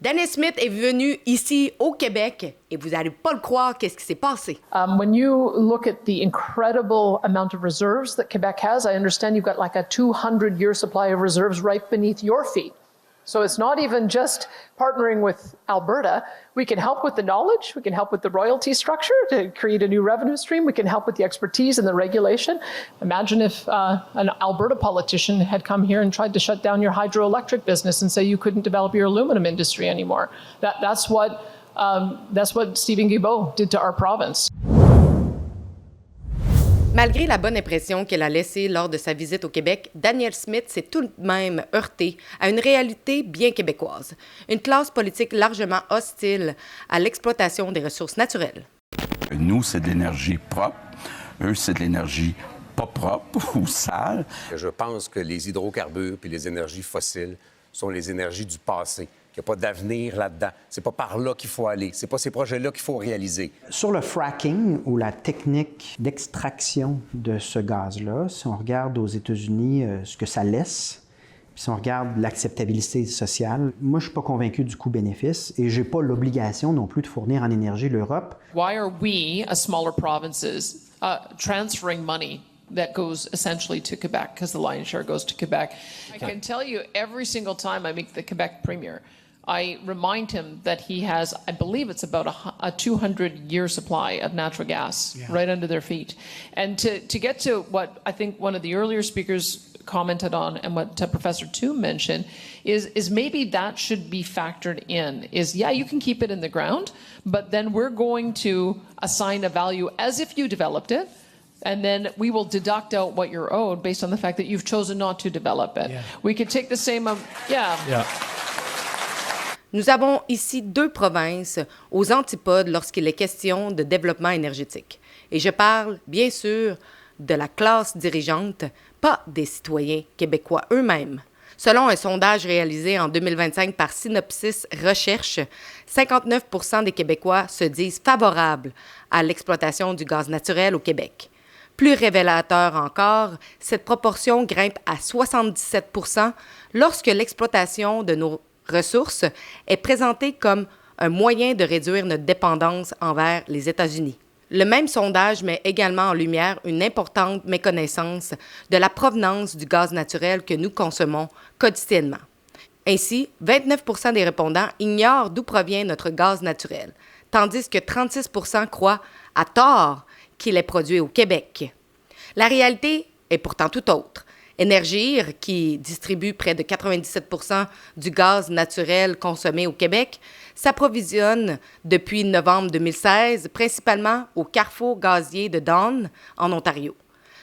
Daniel Smith est venu ici au Québec et vous n'allez pas le croire, qu'est-ce qui s'est passé. When you look at the incredible amount of reserves that Quebec has, I understand you've got like a 200-year supply of reserves right beneath your feet. So it's not even just partnering with Alberta. We can help with the knowledge. We can help with the royalty structure to create a new revenue stream. We can help with the expertise and the regulation. Imagine if an Alberta politician had come here and tried to shut down your hydroelectric business and say you couldn't develop your aluminum industry anymore. That's what Stephen Guilbeault did to our province. Malgré la bonne impression qu'elle a laissée lors de sa visite au Québec, Daniel Smith s'est tout de même heurté à une réalité bien québécoise, une classe politique largement hostile à l'exploitation des ressources naturelles. Nous, c'est de l'énergie propre. Eux, c'est de l'énergie pas propre ou sale. Je pense que les hydrocarbures puis les énergies fossiles sont les énergies du passé. Il n'y a pas d'avenir là-dedans. C'est pas par là qu'il faut aller. C'est pas ces projets-là qu'il faut réaliser. Sur le fracking ou la technique d'extraction de ce gaz-là, si on regarde aux États-Unis ce que ça laisse, puis si on regarde l'acceptabilité sociale, moi, je ne suis pas convaincu du coût-bénéfice et je n'ai pas l'obligation non plus de fournir en énergie l'Europe. Why are we, as smaller provinces, transferring money that goes essentially to Quebec, because the lion's share goes to Quebec? I can tell you every single time I meet the Quebec Premier, I remind him that he has, I believe it's about a 200-year supply of natural gas right under their feet. And to get to what I think one of the earlier speakers commented on and what Professor Toom mentioned is maybe that should be factored in, is you can keep it in the ground, but then we're going to assign a value as if you developed it, and then we will deduct out what you're owed based on the fact that you've chosen not to develop it. Yeah. We could take the same, Nous avons ici deux provinces aux antipodes lorsqu'il est question de développement énergétique. Et je parle, bien sûr, de la classe dirigeante, pas des citoyens québécois eux-mêmes. Selon un sondage réalisé en 2025 par Synopsis Recherche, 59 % des Québécois se disent favorables à l'exploitation du gaz naturel au Québec. Plus révélateur encore, cette proportion grimpe à 77 % lorsque l'exploitation de nos ressources est présentée comme un moyen de réduire notre dépendance envers les États-Unis. Le même sondage met également en lumière une importante méconnaissance de la provenance du gaz naturel que nous consommons quotidiennement. Ainsi, 29 % des répondants ignorent d'où provient notre gaz naturel, tandis que 36 % croient, à tort, qu'il est produit au Québec. La réalité est pourtant tout autre. Énergir, qui distribue près de 97 % du gaz naturel consommé au Québec, s'approvisionne depuis novembre 2016 principalement au carrefour gazier de Dawn, en Ontario.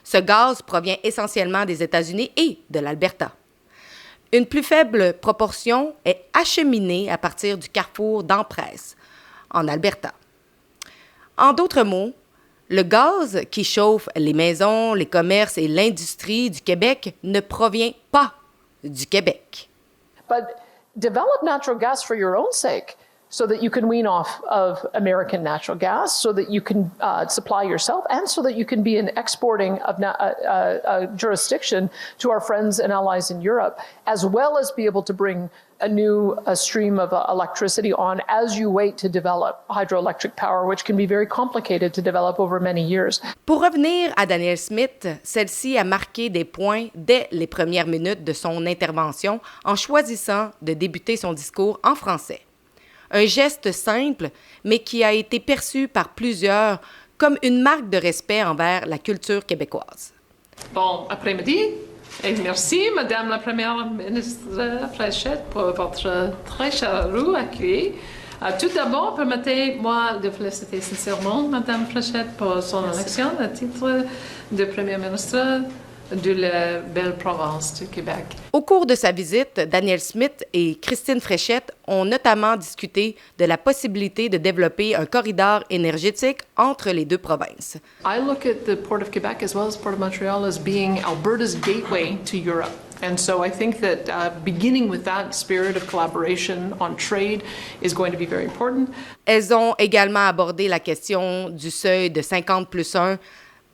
Ce gaz provient essentiellement des États-Unis et de l'Alberta. Une plus faible proportion est acheminée à partir du carrefour d'Empress, en Alberta. En d'autres mots, le gaz qui chauffe les maisons, les commerces et l'industrie du Québec ne provient pas du Québec. But develop natural gas for your own sake so that you can wean off of American natural gas, so that you can supply yourself, and so that you can be an exporting of jurisdiction to our friends and allies in Europe, as well as be able to bring a new stream of electricity on as you wait to develop hydroelectric power, which can be very complicated to develop over many years. Pour revenir à Daniel Smith, celle-ci a marqué des points dès les premières minutes de son intervention en choisissant de débuter son discours en français. Un geste simple, mais qui a été perçu par plusieurs comme une marque de respect envers la culture québécoise. Bon après-midi. Et merci, Madame la Première ministre Fréchette, pour votre très chaleureux accueil. Tout d'abord, permettez-moi de féliciter sincèrement Madame Fréchette pour son élection à titre de Première ministre de la belle province du Québec. Au cours de sa visite, Daniel Smith et Christine Fréchette ont notamment discuté de la possibilité de développer un corridor énergétique entre les deux provinces. I look at the Port of Quebec as well as Port of Montreal as being Alberta's gateway to Europe. And so I think that beginning with that spirit of collaboration on trade is going to be very important. Elles ont également abordé la question du seuil de 50+1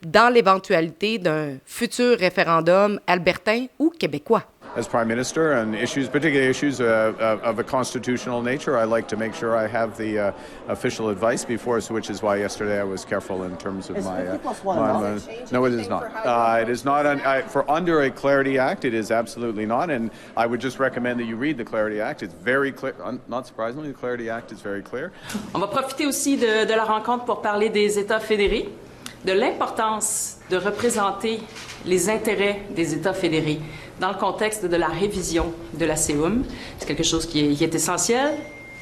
dans l'éventualité d'un futur référendum albertain ou québécois. as Prime Minister, and issues, particularly issues of a constitutional nature, I like to make sure I have the official advice before us, which is why yesterday I was careful in terms of no, it is not. It is not. For under a Clarity Act, it is absolutely not, and I would just recommend that you read the Clarity Act. It's very clear. Not surprisingly, the Clarity Act is very clear. On va profiter aussi de la rencontre pour parler des États fédérés, de l'importance de représenter les intérêts des États fédérés dans le contexte de la révision de la CEUM. C'est quelque chose qui est essentiel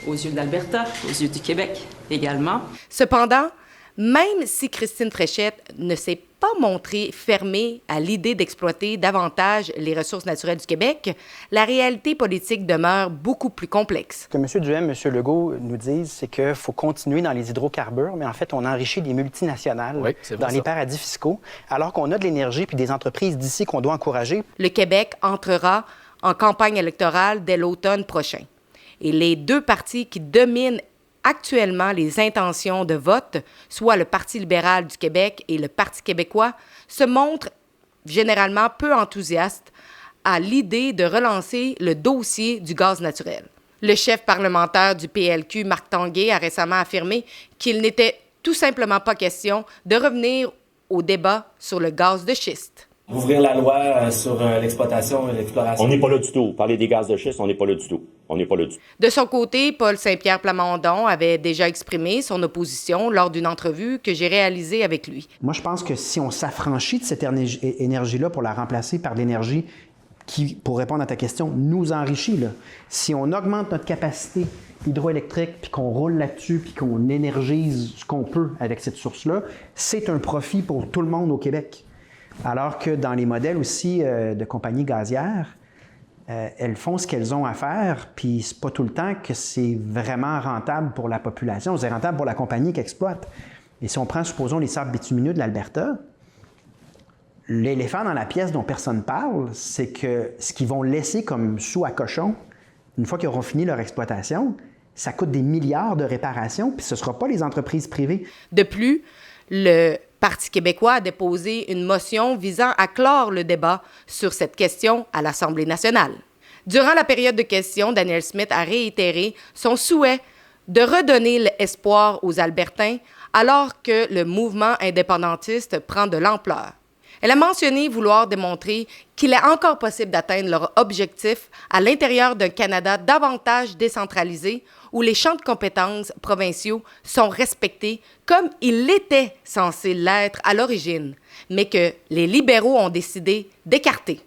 aux yeux de l'Alberta, aux yeux du Québec également. Cependant, même si Christine Fréchette ne s'est pas montrée fermée à l'idée d'exploiter davantage les ressources naturelles du Québec, la réalité politique demeure beaucoup plus complexe. Ce que M. Duhem, M. Legault nous disent, c'est qu'il faut continuer dans les hydrocarbures, mais en fait, on enrichit des multinationales dans les paradis fiscaux, alors qu'on a de l'énergie puis des entreprises d'ici qu'on doit encourager. Le Québec entrera en campagne électorale dès l'automne prochain. Et les deux partis qui dominent actuellement les intentions de vote, soit le Parti libéral du Québec et le Parti québécois, se montrent généralement peu enthousiastes à l'idée de relancer le dossier du gaz naturel. Le chef parlementaire du PLQ, Marc Tanguay, a récemment affirmé qu'il n'était tout simplement pas question de revenir au débat sur le gaz de schiste. Ouvrir la loi sur l'exploitation et l'exploration. On n'est pas là du tout. Parler des gaz de schiste, on n'est pas là du tout. On n'est pas là du tout. De son côté, Paul Saint-Pierre Plamondon avait déjà exprimé son opposition lors d'une entrevue que j'ai réalisée avec lui. Moi, je pense que si on s'affranchit de cette énergie-là pour la remplacer par de l'énergie qui, pour répondre à ta question, nous enrichit, là. Si on augmente notre capacité hydroélectrique, puis qu'on roule là-dessus, puis qu'on énergise ce qu'on peut avec cette source-là, c'est un profit pour tout le monde au Québec. Alors que dans les modèles aussi de compagnies gazières, elles font ce qu'elles ont à faire, puis c'est pas tout le temps que c'est vraiment rentable pour la population, c'est rentable pour la compagnie qui exploite. Et si on prend, supposons, les sables bitumineux de l'Alberta, l'éléphant dans la pièce dont personne parle, c'est que ce qu'ils vont laisser comme sous à cochon, une fois qu'ils auront fini leur exploitation, ça coûte des milliards de réparations, puis ce ne sera pas les entreprises privées. De plus, le Parti québécois a déposé une motion visant à clore le débat sur cette question à l'Assemblée nationale. Durant la période de questions, Danielle Smith a réitéré son souhait de redonner l'espoir aux Albertains alors que le mouvement indépendantiste prend de l'ampleur. Elle a mentionné vouloir démontrer qu'il est encore possible d'atteindre leur objectif à l'intérieur d'un Canada davantage décentralisé où les champs de compétences provinciaux sont respectés comme ils l'étaient censés l'être à l'origine, mais que les libéraux ont décidé d'écarter.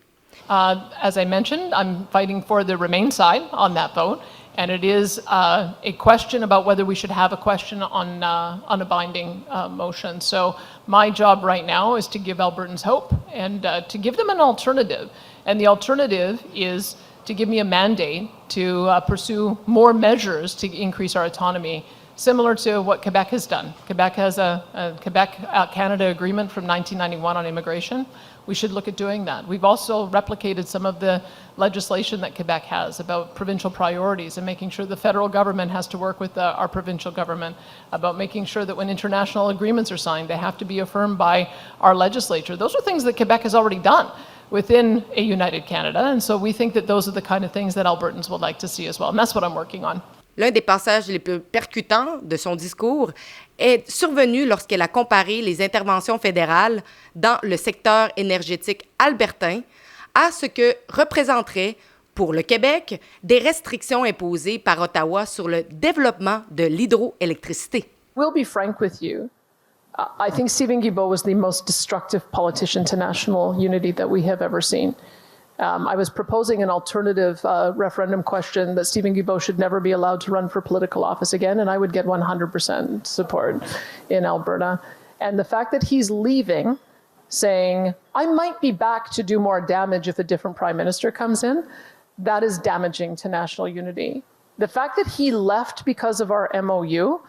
As I mentioned, I'm fighting for the Remain side on that vote. And it is a question about whether we should have a question on a binding motion. So my job right now is to give Albertans hope and to give them an alternative. And the alternative is to give me a mandate to pursue more measures to increase our autonomy, similar to what Quebec has done. Quebec has a Quebec-Canada agreement from 1991 on immigration. We should look at doing that. We've also replicated some of the legislation that Quebec has about provincial priorities and making sure the federal government has to work with our provincial government about making sure that when international agreements are signed, they have to be affirmed by our legislature. Those are things that Quebec has already done within a united Canada, and so we think that those are the kind of things that Albertans would like to see as well, and that's what I'm working on. L'un des passages les plus percutants de son discours est survenu lorsqu'elle a comparé les interventions fédérales dans le secteur énergétique albertain à ce que représenteraient pour le Québec des restrictions imposées par Ottawa sur le développement de l'hydroélectricité. We'll be frank with you. I think Stephen Guilbeault was the most destructive politician to national unity that we have ever seen. I was proposing an alternative referendum question that Stephen Guilbeault should never be allowed to run for political office again, and I would get 100% support in Alberta. And the fact that he's leaving, saying, I might be back to do more damage if a different prime minister comes in, that is damaging to national unity. The fact that he left because of our MOU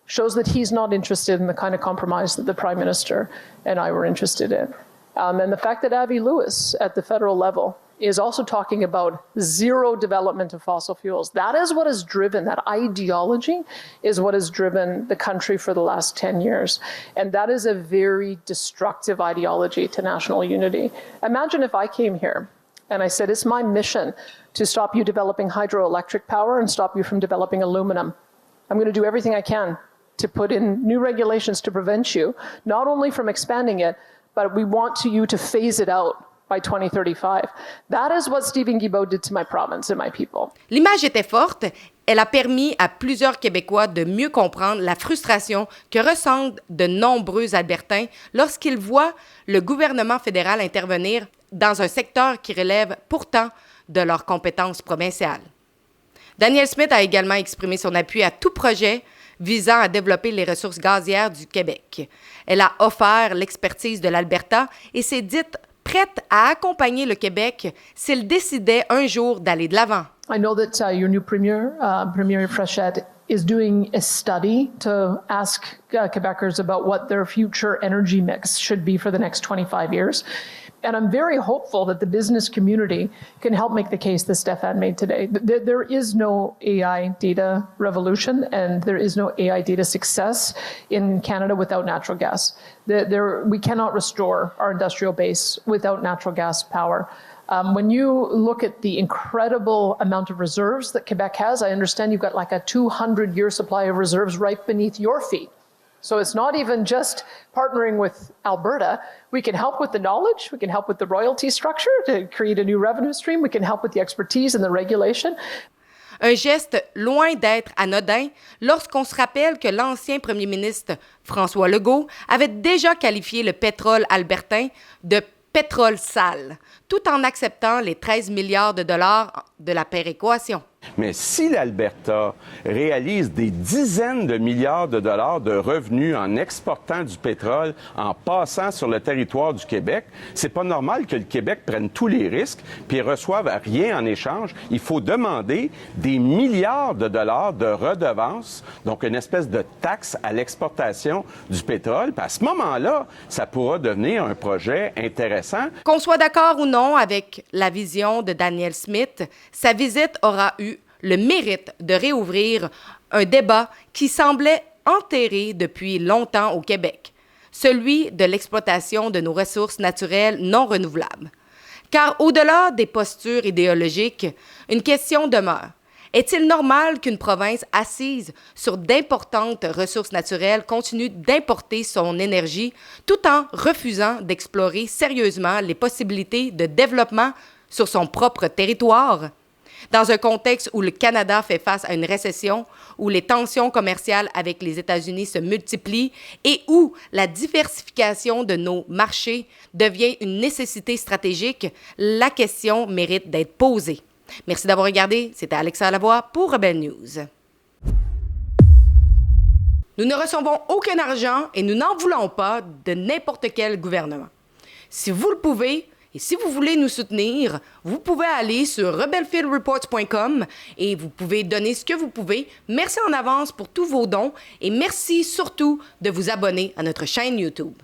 shows that he's not interested in the kind of compromise that the prime minister and I were interested in. And the fact that Avi Lewis at the federal level is also talking about zero development of fossil fuels. That is what has driven, that ideology is what has driven the country for the last 10 years. And that is a very destructive ideology to national unity. Imagine if I came here And I said, it's my mission to stop you developing hydroelectric power and stop you from developing aluminum. I'm going to do everything I can to put in new regulations to prevent you, not only from expanding it, but we want you to phase it out by 2035. That is what Steven Guilbeault did to my province and my people. L'image était forte. Elle a permis à plusieurs Québécois de mieux comprendre la frustration que ressentent de nombreux Albertains lorsqu'ils voient le gouvernement fédéral intervenir dans un secteur qui relève pourtant de leurs compétences provinciales. Danielle Smith a également exprimé son appui à tout projet visant à développer les ressources gazières du Québec. Elle a offert l'expertise de l'Alberta et s'est dite prête à accompagner le Québec s'il décidait un jour d'aller de l'avant. I know that your new Premier, Premier Fréchette, is doing a study to ask Quebecers about what their future energy mix should be for the next 25 years. And I'm very hopeful that the business community can help make the case that Stefan made today. There is no AI data revolution and there is no AI data success in Canada without natural gas. We cannot restore our industrial base without natural gas power. When you look at the incredible amount of reserves that Quebec has, I understand you've got like a 200-year supply of reserves right beneath your feet. So it's not even just partnering with Alberta. We can help with the knowledge. We can help with the royalty structure to create a new revenue stream. We can help with the expertise and the regulation. Un geste loin d'être anodin lorsqu'on se rappelle que l'ancien premier ministre François Legault avait déjà qualifié le pétrole albertain de pétrole sale, tout en acceptant les 13 milliards de dollars de la péréquation. Mais si l'Alberta réalise des dizaines de milliards de dollars de revenus en exportant du pétrole, en passant sur le territoire du Québec, c'est pas normal que le Québec prenne tous les risques puis reçoive rien en échange. Il faut demander des milliards de dollars de redevances, donc une espèce de taxe à l'exportation du pétrole. Puis à ce moment-là, ça pourra devenir un projet intéressant. Qu'on soit d'accord ou non avec la vision de Danielle Smith, sa visite aura eu le mérite de réouvrir un débat qui semblait enterré depuis longtemps au Québec, celui de l'exploitation de nos ressources naturelles non renouvelables. Car au-delà des postures idéologiques, une question demeure. Est-il normal qu'une province assise sur d'importantes ressources naturelles continue d'importer son énergie tout en refusant d'explorer sérieusement les possibilités de développement sur son propre territoire? Dans un contexte où le Canada fait face à une récession, où les tensions commerciales avec les États-Unis se multiplient et où la diversification de nos marchés devient une nécessité stratégique, la question mérite d'être posée. Merci d'avoir regardé. C'était Alexa Lavoie pour Rebelle News. Nous ne recevons aucun argent et nous n'en voulons pas de n'importe quel gouvernement. Si vous le pouvez, et si vous voulez nous soutenir, vous pouvez aller sur rebelfieldreports.com et vous pouvez donner ce que vous pouvez. Merci en avance pour tous vos dons et merci surtout de vous abonner à notre chaîne YouTube.